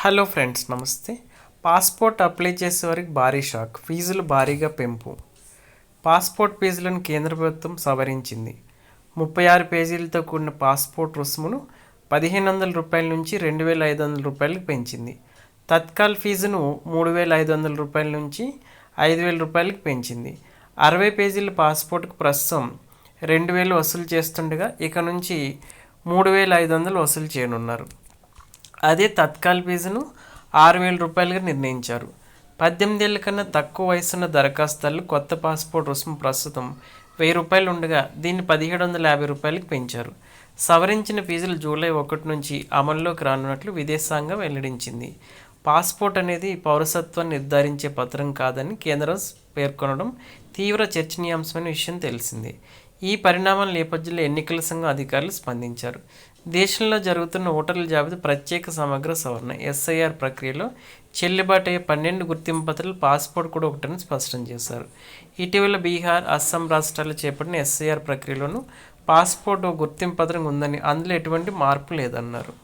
Hello friends, నమస్తే. Passport apply చేసే వారికి భారీ షాక్. ఫీజులు భారీగా పెంపు. పాస్పోర్ట్ ఫీజులను కేంద్ర ప్రభుత్వం సవరించింది. 36 పేజీలతో కూడిన పాస్పోర్ట్ రుసుమును 1,500 రూపాయల నుంచి 2,500 రూపాయలకు పెంచింది. తత్కాల్ ఫీజును 3,500 రూపాయల నుంచి 5,000 రూపాయలకు పెంచింది. 60 పేజీల పాస్పోర్ట్కు ప్రస్తుతం 2,000 వసూలు చేస్తుండగా ఇక నుంచి 3,500 వసూలు చేయనున్నారు. అదే తత్కాల్ ఫీజును 6,000 రూపాయలుగా నిర్ణయించారు. 18 ఏళ్ల కన్నా తక్కువ వయసున్న దరఖాస్తుదారులు కొత్త పాస్పోర్ట్ రుసుము ప్రస్తుతం 1,000 రూపాయలు ఉండగా దీన్ని 1,750 రూపాయలకు పెంచారు. సవరించిన ఫీజులు జూలై 1 నుంచి అమల్లోకి రానున్నట్లు విదేశాంగం వెల్లడించింది. పాస్పోర్ట్ అనేది పౌరసత్వాన్ని నిర్ధారించే పత్రం కాదని కేంద్రం పేర్కొనడం తీవ్ర చర్చనీయాంశమైన విషయం తెలిసిందే. ఈ పరిణామాల నేపథ్యంలో ఎన్నికల సంఘం అధికారులు స్పందించారు. దేశంలో జరుగుతున్న ఓటర్ల జాబితా ప్రత్యేక సమగ్ర సవరణ ఎస్ఐఆర్ ప్రక్రియలో చెల్లుబాటయ్యే 12 గుర్తింపు పత్రాలు పాస్పోర్ట్ కూడా ఒకటని స్పష్టం చేశారు. ఇటీవల బీహార్, అస్సాం రాష్ట్రాలు చేపట్టిన ఎస్ఐఆర్ ప్రక్రియలోనూ పాస్పోర్ట్ గుర్తింపు పత్రం ఉందని, అందులో ఎటువంటి మార్పు లేదన్నారు.